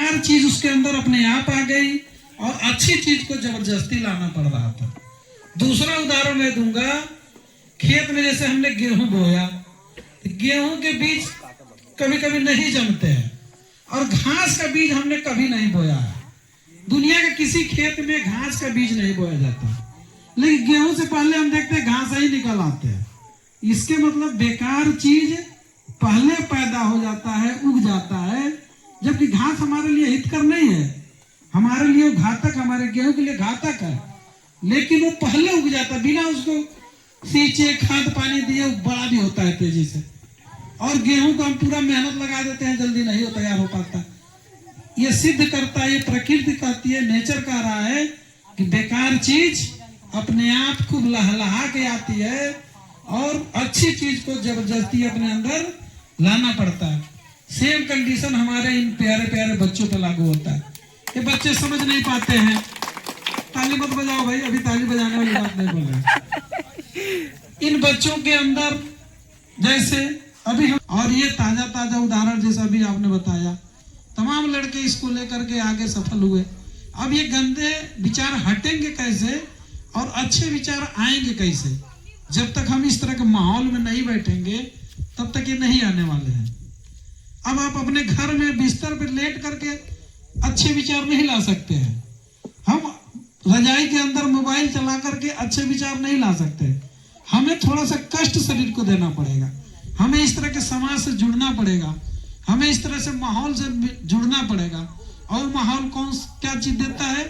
बेकार चीज उसके अंदर अपने आप आ गई और अच्छी चीज को जबरदस्ती लाना पड़ रहा था। दूसरा उदाहरण मैं दूंगा, खेत में जैसे हमने गेहूं बोया, तो गेहूं के बीज कभी कभी नहीं जमते हैं और घास का बीज हमने कभी नहीं बोया है। दुनिया के किसी खेत में घास का बीज नहीं बोया जाता, लेकिन गेहूं से पहले हम देखते हैं घास ही निकल आते हैं। इसके मतलब बेकार चीज पहले पैदा हो जाता है, उग जाता है, जबकि घास हमारे लिए हितकर नहीं है, हमारे लिए घातक, हमारे गेहूं के लिए घातक है, लेकिन वो पहले उग जाता है बिना उसको सींचे खाद पानी दिए, बड़ा भी होता है तेजी से। और गेहूं को हम पूरा मेहनत लगा देते हैं, जल्दी नहीं हो तैयार हो पाता। ये सिद्ध करता है, ये प्रकृति कहती है, नेचर कह रहा है कि बेकार चीज अपने आप खूब लहलहा के आती है और अच्छी चीज को जबरदस्ती अपने अंदर लाना पड़ता है। सेम कंडीशन हमारे इन प्यारे प्यारे बच्चों पर लागू होता है। ये बच्चे समझ नहीं पाते हैं। ताली मत बजाओ भाई, अभी ताली बजाने वाली बात नहीं बोल रहे। इन बच्चों के अंदर जैसे अभी हम, और ये ताजा ताजा उदाहरण जैसा अभी आपने बताया, तमाम लड़के इसको लेकर के आगे सफल हुए। अब ये गंदे विचार हटेंगे कैसे और अच्छे विचार आएंगे कैसे? जब तक हम इस तरह के माहौल में नहीं बैठेंगे तब तक ये नहीं आने वाले हैं। अब आप अपने घर में बिस्तर पर लेट करके अच्छे विचार नहीं ला सकते हैं। हम रजाई के अंदर मोबाइल चला करके अच्छे विचार नहीं ला सकते। हमें थोड़ा सा कष्ट शरीर को देना पड़ेगा, हमें इस तरह के समाज से जुड़ना पड़ेगा, हमें इस तरह से माहौल से जुड़ना पड़ेगा। और माहौल कौन क्या चीज देता है?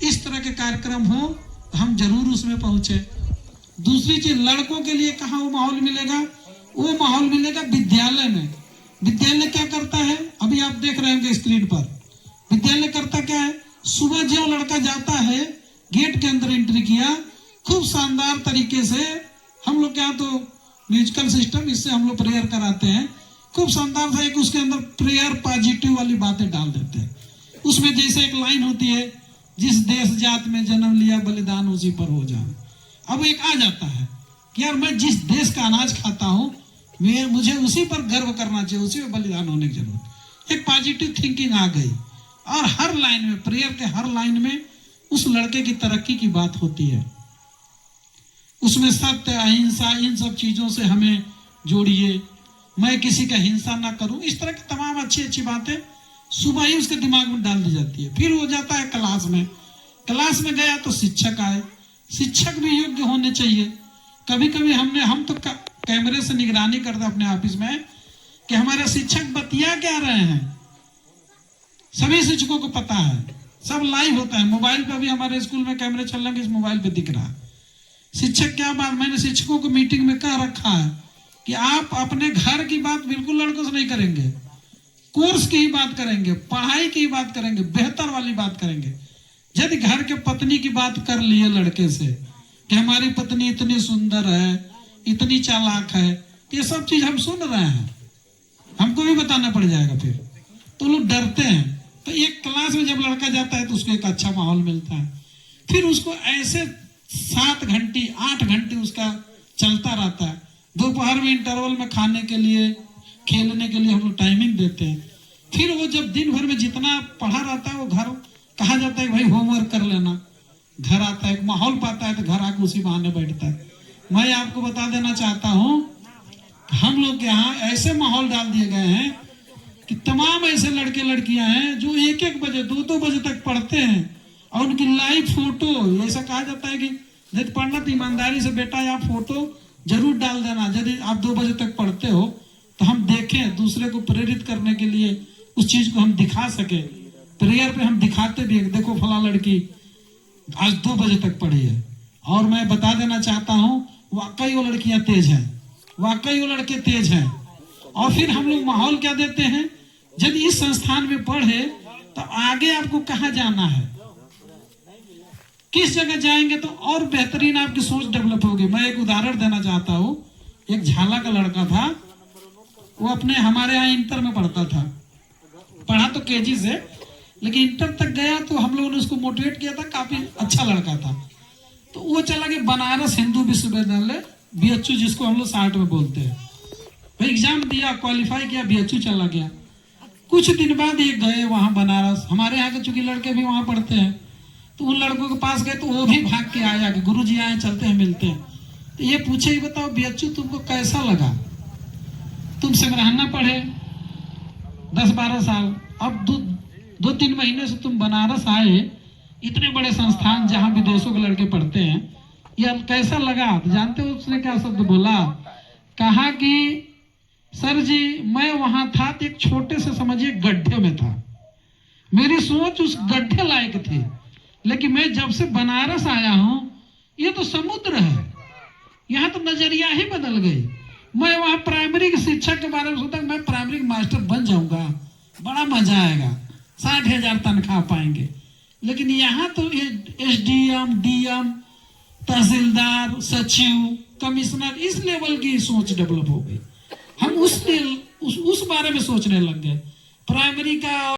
इस तरह के कार्यक्रम हो तो हम जरूर उसमें पहुंचे। दूसरी चीज, लड़कों के लिए कहाँ वो माहौल मिलेगा? वो माहौल मिलेगा विद्यालय में। विद्यालय क्या करता है? अभी आप देख रहे होंगे स्क्रीन पर। विद्यालय करता क्या है? सुबह जो लड़का जाता है, गेट के अंदर एंट्री किया, खूब शानदार तरीके से, हम लोग क्या तो म्यूजिकल सिस्टम, इससे हम लोग प्रेयर कराते हैं, खूब शानदार था। एक उसके अंदर प्रेयर पॉजिटिव वाली बातें डाल देते हैं। उसमें जैसे एक लाइन होती है, जिस देश जात में जन्म लिया बलिदान उसी पर हो जाए। अब एक आ जाता है कि यार मैं जिस देश का अनाज खाता हूं, मुझे उसी पर गर्व करना चाहिए, उसी में बलिदान होने की जरूरत। एक पॉजिटिव थिंकिंग आ गई और हर लाइन में, प्रेयर के हर लाइन में उस लड़के की तरक्की की बात होती है। उसमें सत्य, अहिंसा, इन सब चीजों से हमें जोड़िए, मैं किसी का हिंसा ना करूं, इस तरह की तमाम अच्छी अच्छी बातें सुबह ही उसके दिमाग में डाल दी जाती है। फिर हो जाता है क्लास में। क्लास में गया तो शिक्षक आए, शिक्षक भी योग्य होने चाहिए। कभी कभी हम तो कैमरे से निगरानी करते अपने ऑफिस में कि हमारे शिक्षक बतिया क्या रहे हैं, सभी शिक्षकों को पता है, सब लाइव होता है। मोबाइल पे भी हमारे स्कूल में कैमरे चल रहे हैं, इस मोबाइल पे दिख रहा है शिक्षक क्या बात। मैंने शिक्षकों को मीटिंग में कह रखा है कि आप अपने घर की बात बिल्कुल लड़कों से नहीं करेंगे, कोर्स की ही बात करेंगे, पढ़ाई की ही बात करेंगे, बेहतर वाली बात करेंगे। यदि घर के पत्नी की बात कर लिए लड़के से कि हमारी पत्नी इतनी सुंदर है, इतनी चालाक है, ये सब चीज हम सुन रहे हैं, हमको भी बताना पड़ जाएगा। फिर तो लोग डरते हैं। तो एक क्लास में जब लड़का जाता है तो उसको एक अच्छा माहौल मिलता है। फिर उसको ऐसे 7 घंटे 8 घंटे उसका चलता रहता है। दोपहर में इंटरवल में खाने के लिए, खेलने के लिए हम लोग टाइमिंग देते हैं। फिर वो जब दिन भर में जितना पढ़ा रहता है, वो घर कहा जाता है भाई होमवर्क कर लेना, घर आता है, एक माहौल पाता है तो घर आकर उसी बहाने बैठता है। मैं आपको बता देना चाहता हूं, हम लोग के यहाँ ऐसे माहौल डाल दिए गए हैं कि तमाम ऐसे लड़के लड़कियां हैं जो 1-1 बजे 2-2 बजे तक पढ़ते हैं और उनकी लाइव फोटो, ऐसा कहा जाता है कि यदि पढ़ना तो ईमानदारी से बेटा या फोटो जरूर डाल देना, यदि आप 2 बजे तक पढ़ते हो तो हम देखें, दूसरे को प्रेरित करने के लिए उस चीज को हम दिखा सके। प्रेयर पे हम दिखाते भी, देखो फला लड़की आज 2 बजे तक पढ़ी है। और मैं बता देना चाहता हूं, वाकई वो लड़कियां तेज हैं, वाकई वो लड़के तेज हैं। और फिर हम लोग माहौल क्या देते हैं, जब इस संस्थान में पढ़े तो आगे आपको कहाँ जाना है, किस जगह जाएंगे तो और बेहतरीन आपकी सोच डेवलप होगी। मैं एक उदाहरण देना चाहता हूँ। एक झाला का लड़का था, वो अपने हमारे यहाँ इंटर में पढ़ता था, पढ़ा तो केजी से, लेकिन इंटर तक गया तो हम लोगों ने उसको मोटिवेट किया था, काफी अच्छा लड़का था। तो वो चला गया बनारस हिंदू विश्वविद्यालय, BHU जिसको हम लोग 60 में बोलते हैं। भाई एग्जाम दिया, क्वालिफाई किया, BHU चला गया। कुछ दिन बाद ये गए वहां बनारस, हमारे यहाँ के चूंकि लड़के भी वहां पढ़ते हैं, तो उन लड़कों के पास गए तो वो भी भाग के आया कि गुरुजी आए, चलते हैं, मिलते हैं। तो ये पूछे, ही बताओ बियच्चू तुमको कैसा लगा, तुम संग्रहना पढ़े 10-12 साल, अब 2-3 महीने से तुम बनारस आए, इतने बड़े संस्थान जहां विदेशों के लड़के पढ़ते हैं, ये कैसा लगा? तो जानते हो उसने क्या शब्द बोला? कहा कि सर जी मैं वहां था तो एक छोटे से समझिए गड्ढे में था, मेरी सोच उस गड्ढे लायक थी, लेकिन मैं जब से बनारस आया हूं ये तो समुद्र है, यहाँ तो नजरिया ही बदल गई। मैं वहां प्राइमरी की शिक्षा के बारे में सोचता मैं प्राइमरी मास्टर बन जाऊंगा, बड़ा मजा आएगा, 60,000 तनख्वाह पाएंगे। लेकिन यहाँ तो SDM, DM, तहसीलदार, सचिव, कमिश्नर, इस लेवल की सोच डेवलप हो गई। हम उस बारे में सोचने लग गए, प्राइमरी का